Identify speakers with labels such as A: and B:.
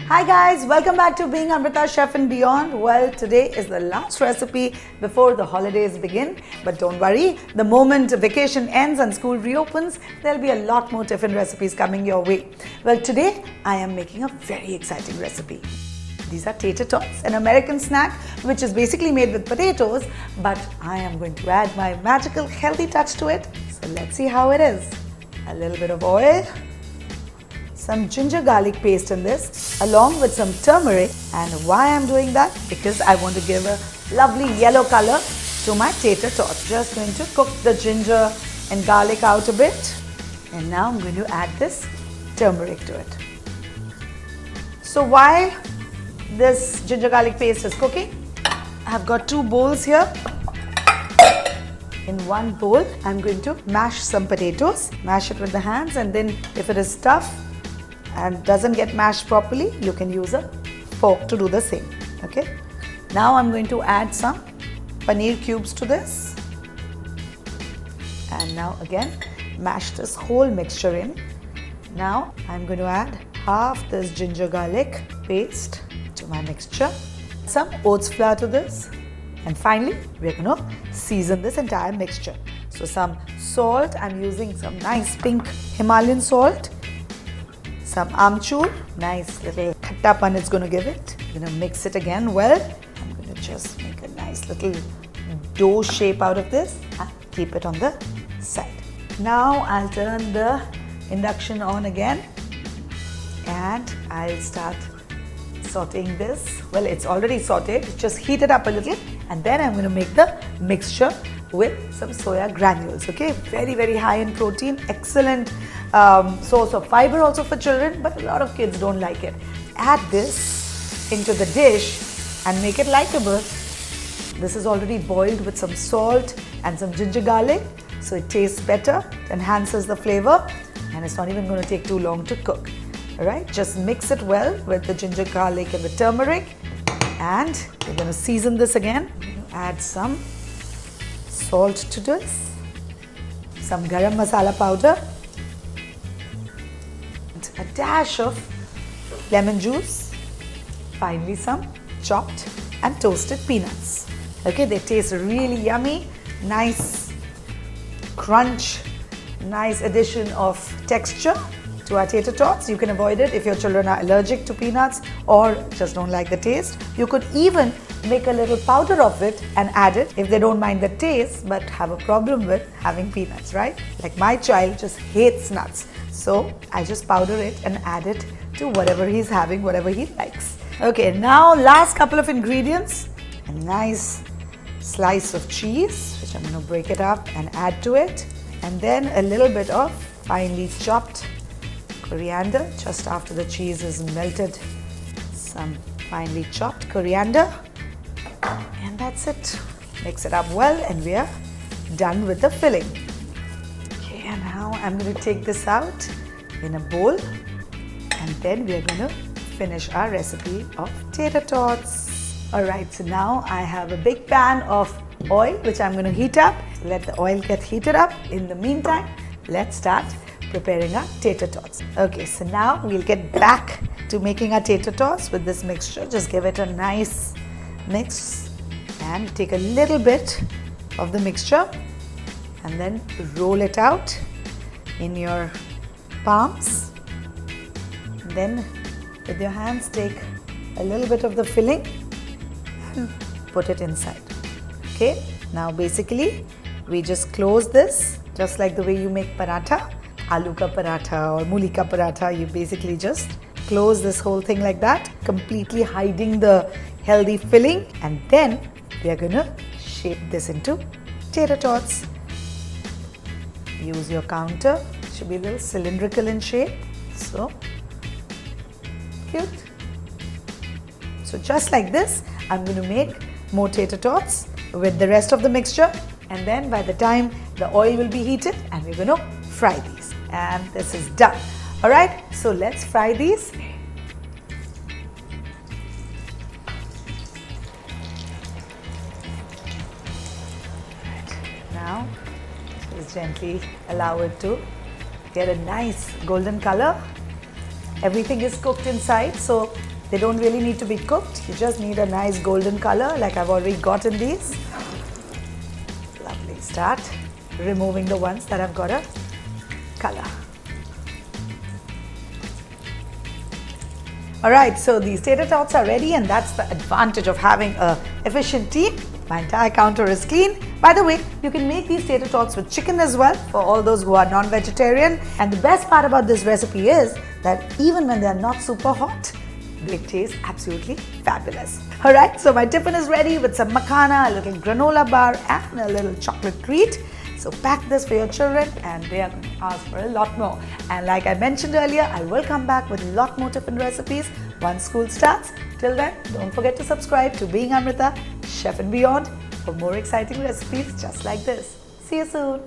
A: Hi guys, welcome back to Being Amrita Chef and Beyond. Well, today is the last recipe before the holidays begin. But don't worry, the moment vacation ends and school reopens, there'll be a lot more Tiffin recipes coming your way. Well, today I am making a very exciting recipe. These are tater tots, an American snack which is basically made with potatoes, but I am going to add my magical healthy touch to it. So let's see how it is. A little bit of oil, some ginger garlic paste in this, along with some turmeric. And why I'm doing that? Because I want to give a lovely yellow color to my tater tots. Just going to cook the ginger and garlic out a bit. And now I'm going to add this turmeric to it. So while this ginger garlic paste is cooking, I've got two bowls here. In one bowl, I'm going to mash some potatoes. Mash it with the hands, and then if it is tough and doesn't get mashed properly, you can use a fork to do the same. Okay. Now I'm going to add some paneer cubes to this. And now again, mash this whole mixture in. Now I'm going to add half this ginger garlic paste to my mixture. Some oats flour to this. And finally, we're going to season this entire mixture. So some salt, I'm using some nice pink Himalayan salt. Some amchur, nice little khattapan it's going to give it. I'm going to mix it again well. I'm going to just make a nice little dough shape out of this and keep it on the side. Now I'll turn the induction on again and I'll start sauteing this. Well, it's already sauteed, just heat it up a little, and then I'm going to make the mixture with some soya granules. Okay, very, very high in protein, excellent source of fiber also for children, but a lot of kids don't like it. Add this into the dish and make it likeable. This is already boiled with some salt and some ginger garlic, so it tastes better, enhances the flavor, and it's not even going to take too long to cook. Alright, just mix it well with the ginger garlic and the turmeric, and we're going to season this again. Add some salt to this, some garam masala powder, and a dash of lemon juice, finally some chopped and toasted peanuts. Okay, they taste really yummy, nice crunch, nice addition of texture to our tater tots. You can avoid it if your children are allergic to peanuts or just don't like the taste. You could even make a little powder of it and add it if they don't mind the taste but have a problem with having peanuts, right? Like my child just hates nuts. So I just powder it and add it to whatever he's having, whatever he likes. Okay, now last couple of ingredients. A nice slice of cheese, which I'm going to break it up and add to it. And then a little bit of finely chopped coriander just after the cheese is melted. Some finely chopped coriander. And that's it. Mix it up well and we are done with the filling. Okay, and now I'm going to take this out in a bowl and then we are going to finish our recipe of tater tots. Alright, so now I have a big pan of oil which I'm going to heat up. Let the oil get heated up. In the meantime, let's start preparing our tater tots. Okay, so now we'll get back to making our tater tots with this mixture. Just give it a nice mix and take a little bit of the mixture and then roll it out in your palms. And then with your hands take a little bit of the filling and put it inside. Okay, now basically we just close this just like the way you make paratha. Aloo ka paratha or mooli ka paratha, you basically just close this whole thing like that, completely hiding the healthy filling, and then we are going to shape this into tater tots. Use your counter, it should be a little cylindrical in shape, so cute. So just like this, I'm going to make more tater tots with the rest of the mixture, and then by the time the oil will be heated and we're going to fry these. And this is done. Alright, so let's fry these. Now, just gently allow it to get a nice golden color. Everything is cooked inside, so They don't really need to be cooked. You just need a nice golden color like I've already got in these. Lovely. Start removing the ones that have got a color. Alright, so these tater tots are ready, and that's the advantage of having an efficient team. My entire counter is clean. By the way, you can make these tater tots with chicken as well for all those who are non-vegetarian. And the best part about this recipe is that even when they are not super hot, they taste absolutely fabulous. Alright, so my tiffin is ready with some makhana, a little granola bar and a little chocolate treat. So pack this for your children and they are going to ask for a lot more. And like I mentioned earlier, I will come back with a lot more tiffin recipes once school starts. Till then, don't forget to subscribe to Being Amrita Chef and Beyond for more exciting recipes just like this. See you soon.